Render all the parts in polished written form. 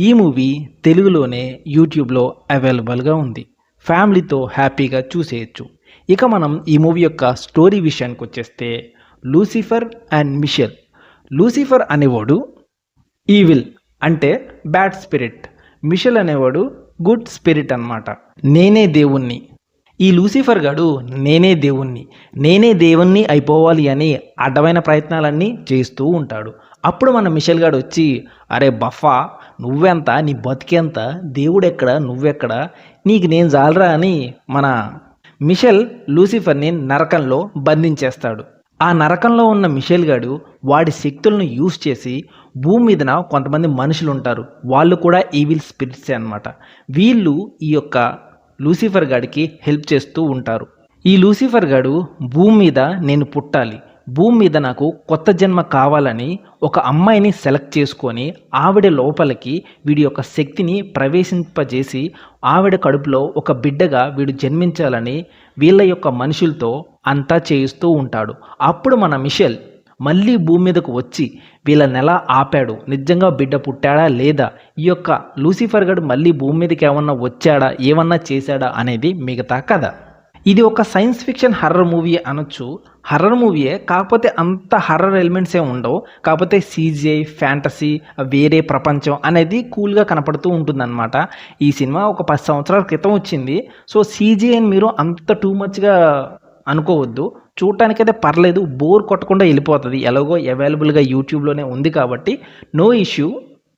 ఈ మూవీ తెలుగులోనే యూట్యూబ్లో అవైలబుల్గా ఉంది. ఫ్యామిలీతో హ్యాపీగా చూసేయచ్చు. ఇక మనం ఈ మూవీ యొక్క స్టోరీ విషయానికి వచ్చేస్తే, లూసిఫర్ అండ్ మిషెల్. లూసిఫర్ అనేవాడు ఈవిల్ అంటే బ్యాడ్ స్పిరిట్. మిషెల్ అనేవాడు గుడ్ స్పిరిట్ అన్నమాట. నేనే దేవుణ్ణి. ఈ లూసిఫర్ గాడు నేనే దేవుణ్ణి అయిపోవాలి అని అడ్డమైన ప్రయత్నాలన్నీ చేస్తూ ఉంటాడు. అప్పుడు మన మిషెల్ గాడు వచ్చి, అరే బఫా, నువ్వెంత, నీ బతికెంత, దేవుడెక్కడ, నువ్వెక్కడ, నీకు నేను జాలరా అని మన మిషెల్ లూసిఫర్ని నరకంలో బంధించేస్తాడు. ఆ నరకంలో ఉన్న మిషెల్ గాడు వాడి శక్తులను యూజ్ చేసి భూమి మీదన కొంతమంది మనుషులు ఉంటారు. వాళ్ళు కూడా ఈవిల్ స్పిరిట్సే అన్నమాట. వీళ్ళు ఈ యొక్క లూసిఫర్ గాడికి హెల్ప్ చేస్తూ ఉంటారు. ఈ లూసిఫర్ గాడు భూమి మీద నేను పుట్టాలి, భూమి మీద నాకు కొత్త జన్మ కావాలని ఒక అమ్మాయిని సెలెక్ట్ చేసుకొని ఆవిడ లోపలికి వీడి యొక్క శక్తిని ప్రవేశింపజేసి ఆవిడ కడుపులో ఒక బిడ్డగా వీడు జన్మించాలని వీళ్ళ యొక్క మనుషులతో అంతా చేయిస్తూ ఉంటాడు. అప్పుడు మన మిషెల్ మళ్ళీ భూమి మీదకు వచ్చి వీళ్ళని ఎలా ఆపాడు, నిజంగా బిడ్డ పుట్టాడా లేదా, ఈ యొక్క లూసిఫర్ గడు మళ్ళీ భూమి మీదకి ఏమన్నా వచ్చాడా, ఏమన్నా చేశాడా అనేది మిగతా కథ. ఇది ఒక సైన్స్ ఫిక్షన్ హర్రర్ మూవీ అనొచ్చు. హర్రర్ మూవీయే, కాకపోతే అంత హర్రర్ ఎలిమెంట్స్ ఏమి ఉండవు. కాకపోతే సీజీఐ, ఫ్యాంటసీ, వేరే ప్రపంచం అనేది కూల్గా కనపడుతూ ఉంటుందన్నమాట. ఈ సినిమా ఒక 10 సంవత్సరాల క్రితం వచ్చింది. సో సీజీఐని మీరు అంత టూ మచ్గా అనుకోవద్దు. చూడటానికైతే పర్లేదు, బోర్ కొట్టకుండా వెళ్ళిపోతుంది. ఎలాగో అవైలబుల్గా యూట్యూబ్లోనే ఉంది కాబట్టి నో ఇష్యూ.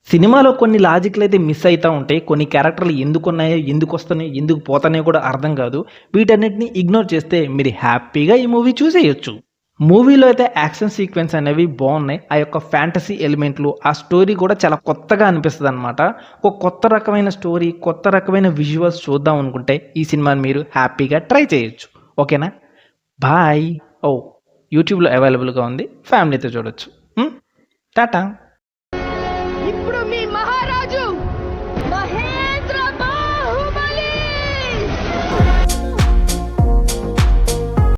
సినిమాలో కొన్ని లాజిక్లు అయితే మిస్ అవుతూ ఉంటాయి. కొన్ని క్యారెక్టర్లు ఎందుకు ఉన్నాయో, ఎందుకు వస్తున్నాయో, ఎందుకు పోతున్నాయో కూడా అర్థం కాదు. వీటన్నిటిని ఇగ్నోర్ చేస్తే మీరు హ్యాపీగా ఈ మూవీ చూసేయచ్చు. మూవీలో అయితే యాక్షన్ సీక్వెన్స్ అనేవి బాగున్నాయి. ఆ యొక్క ఫ్యాంటసీ ఎలిమెంట్లు, ఆ స్టోరీ కూడా చాలా కొత్తగా అనిపిస్తుంది అనమాట. ఒక కొత్త రకమైన స్టోరీ, కొత్త రకమైన విజువల్స్ చూద్దాం అనుకుంటే ఈ సినిమాని మీరు హ్యాపీగా ట్రై చేయొచ్చు. ఓకేనా? బాయ్. యూట్యూబ్లో అవైలబుల్గా ఉంది, ఫ్యామిలీతో చూడొచ్చు. టాటా.